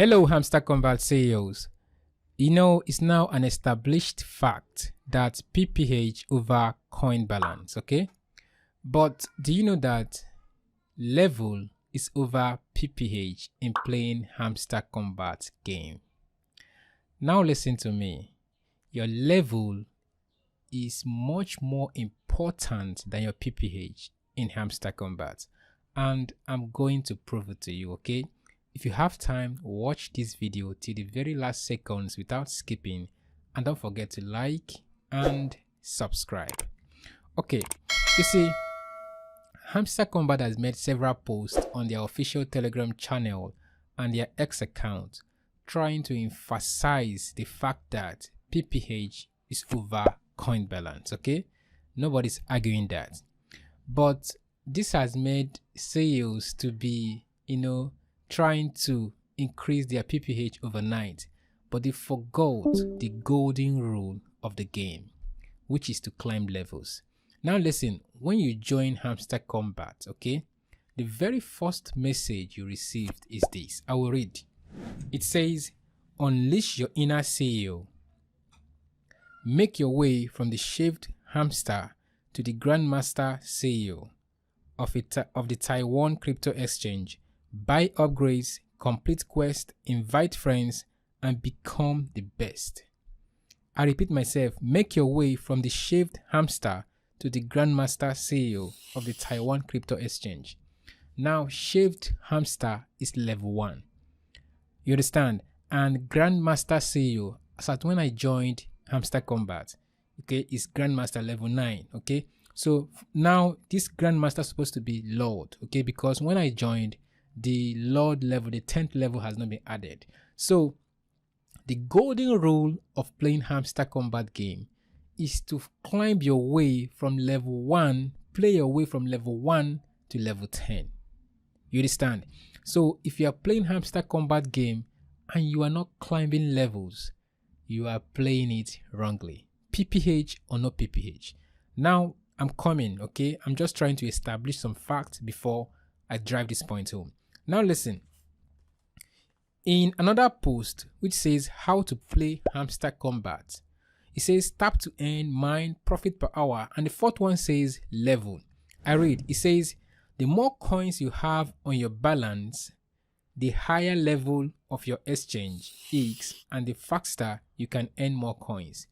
Hello, Hamster Kombat CEOs. It's now an established fact that PPH over coin balance, okay? But do you know that level is over PPH in playing Hamster Kombat game? Now listen to me. Your level is much more important than your PPH in Hamster Kombat. And I'm going to prove it to you, okay? If you have time, watch this video till the very last seconds without skipping, and don't forget to like and subscribe. Okay, you see, Hamster Kombat has made several posts on their official Telegram channel and their X account trying to emphasize the fact that PPH is over coin balance, okay? Nobody's arguing that. But this has made CEOs to be, trying to increase their PPH overnight, but they forgot the golden rule of the game, which is to climb levels. Now listen, when you join Hamster Kombat, okay, the very first message you received is this. I will read. It says, unleash your inner CEO. Make your way from the shaved hamster to the Grandmaster CEO of the Taiwan crypto exchange. Buy upgrades, complete quests, invite friends, and become the best. I repeat myself, make your way from the shaved hamster to the Grandmaster CEO of the Taiwan crypto exchange. Now, shaved hamster is level 1. You understand? And Grandmaster CEO, so when I joined Hamster Kombat, okay, is Grandmaster level 9, okay? So now this Grandmaster is supposed to be Lord, okay? Because when I joined, the Lord level, the 10th level has not been added. So the golden rule of playing Hamster Kombat game is to climb your way from level 1, play your way from level 1 to level 10. You understand? So if you are playing Hamster Kombat game and you are not climbing levels, you are playing it wrongly. PPH or no PPH. Now I'm coming, okay? I'm just trying to establish some facts before I drive this point home. Now listen, in another post which says how to play Hamster Kombat, it says tap to earn, mine, profit per hour, and the fourth one says level. I read, it says the more coins you have on your balance, the higher level of your exchange is, and the faster you can earn more coins.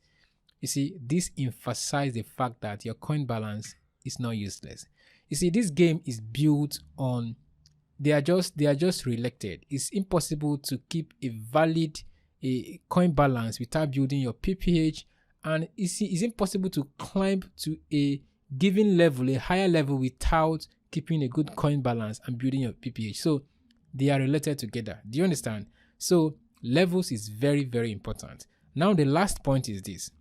You see, this emphasizes the fact that your coin balance is not useless. You see, this game is built on they are just related. It's impossible to keep a valid coin balance without building your PPH, and it's impossible to climb to a given level, a higher level, without keeping a good coin balance and building your PPH. So they are related together. Do you understand? So levels is very, very important. Now the last point is this.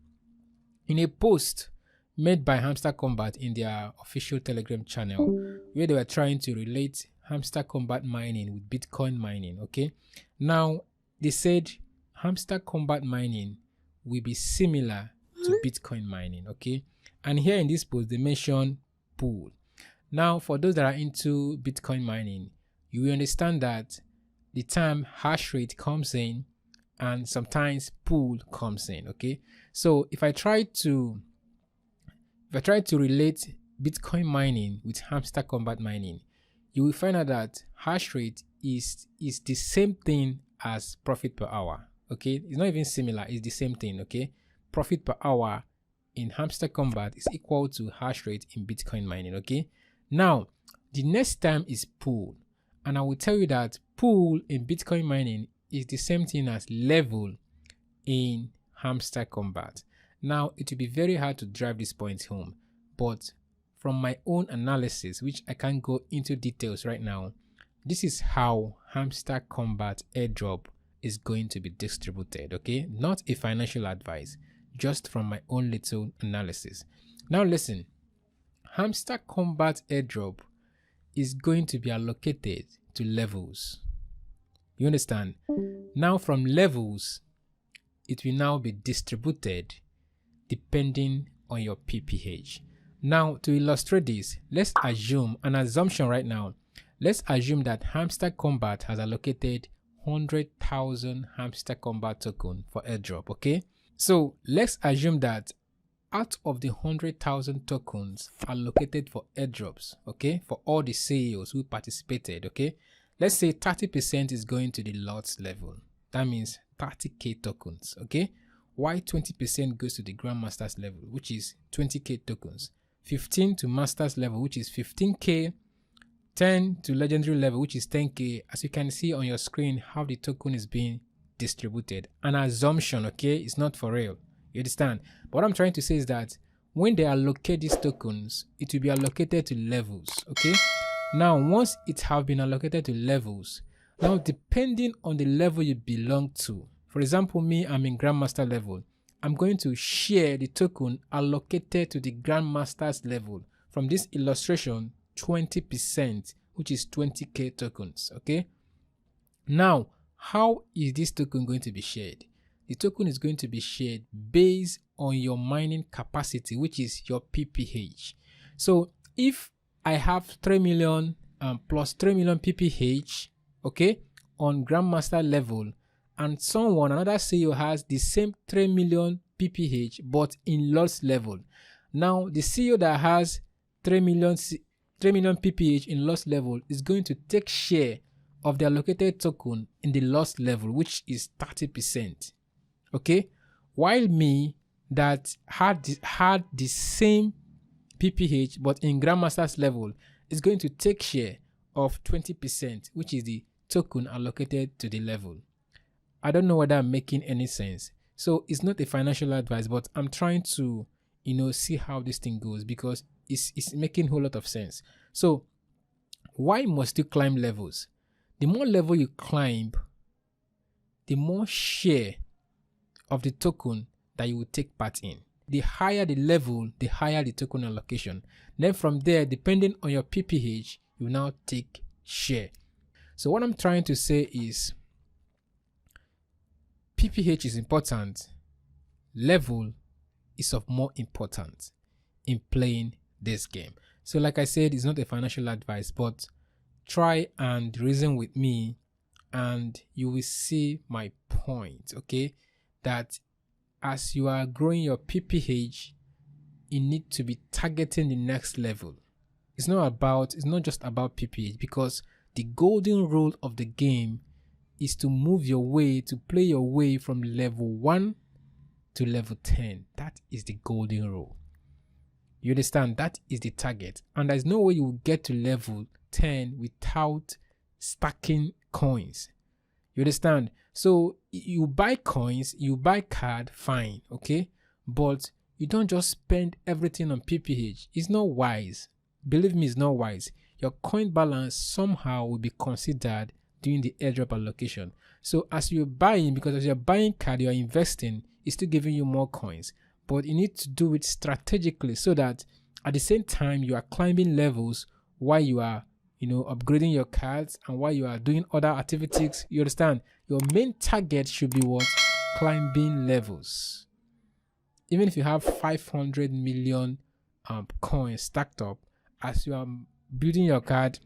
In a post made by Hamster Kombat in their official Telegram channel, where they were trying to relate Hamster Kombat mining with Bitcoin mining, okay? Now, they said Hamster Kombat mining will be similar to Bitcoin mining, okay? And here in this post, they mention pool. Now, for those that are into Bitcoin mining, you will understand that the term hash rate comes in and sometimes pool comes in, okay? So if I try to relate Bitcoin mining with Hamster Kombat mining, you will find out that hash rate is the same thing as profit per hour, okay? It's not even similar, it's the same thing, okay? Profit per hour in Hamster Kombat is equal to hash rate in Bitcoin mining, okay? Now, the next term is pool, and I will tell you that pool in Bitcoin mining is the same thing as level in Hamster Kombat. Now, it will be very hard to drive this point home, but from my own analysis, which I can't go into details right now, this is how Hamster Kombat airdrop is going to be distributed, okay? Not a financial advice, just from my own little analysis. Now listen, Hamster Kombat airdrop is going to be allocated to levels. You understand? Now from levels, it will now be distributed depending on your PPH. Now, to illustrate this, let's assume an assumption right now. Let's assume that Hamster Kombat has allocated 100,000 Hamster Kombat token for airdrop. Okay, so let's assume that out of the 100,000 tokens allocated for airdrops, okay, for all the CEOs who participated, okay, let's say 30% is going to the lots level. That means 30k tokens, okay, while 20% goes to the Grandmaster's level, which is 20k tokens, 15 to Master's level, which is 15k, 10 to Legendary level, which is 10k. As you can see on your screen, how the token is being distributed. An assumption, okay, it's not for real. You understand? But what I'm trying to say is that when they allocate these tokens, it will be allocated to levels, okay? Now, once it have been allocated to levels, now depending on the level you belong to, for example, me, I'm in Grandmaster level, I'm going to share the token allocated to the Grandmaster's level. From this illustration, 20%, which is 20k tokens, okay? Now, how is this token going to be shared? The token is going to be shared based on your mining capacity, which is your PPH. So if I have 3 million plus 3 million PPH, okay, on Grandmaster level, and another CEO has the same 3 million PPH but in lots level. Now the CEO that has 3 million PPH in loss level is going to take share of the allocated token in the loss level, which is 30%. Okay, while me that had the same PPH but in Grandmaster's level is going to take share of 20%, which is the token allocated to the level. I don't know whether I'm making any sense. So it's not a financial advice, but I'm trying to, see how this thing goes, because it's making a whole lot of sense. So why must you climb levels? The more level you climb, the more share of the token that you will take part in. The higher the level, the higher the token allocation. Then from there, depending on your PPH, you now take share. So what I'm trying to say is PPH is important. Level is of more importance in playing this game. So like I said, it's not a financial advice, but try and reason with me and you will see my point, okay? That as you are growing your PPH, you need to be targeting the next level. It's not just about PPH, because the golden rule of the game is to play your way from level 1 to level 10. That is the golden rule. You understand? That is the target. And there's no way you will get to level 10 without stacking coins. You understand? So you buy coins, you buy card, fine, okay? But you don't just spend everything on PPH. It's not wise. Believe me, it's not wise. Your coin balance somehow will be considered during the airdrop allocation. So as you're buying, because as you're buying card, you're investing, it's still giving you more coins. But you need to do it strategically so that at the same time you are climbing levels while you are upgrading your cards and while you are doing other activities. You understand? Your main target should be what? Climbing levels. Even if you have 500 million coins stacked up, as you are building your card,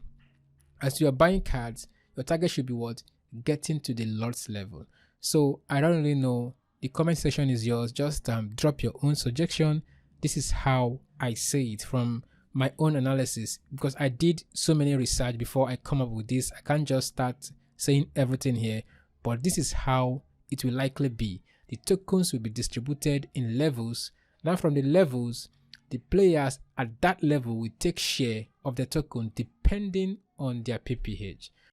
as you are buying cards, your target should be what? Getting to the lots level. So I don't really know. The comment section is yours. Just drop your own suggestion. This is how I say it from my own analysis, because I did so many research before I come up with this. I can't just start saying everything here, but this is how it will likely be. The tokens will be distributed in levels. Now from the levels, the players at that level will take share of the token depending on their PPH.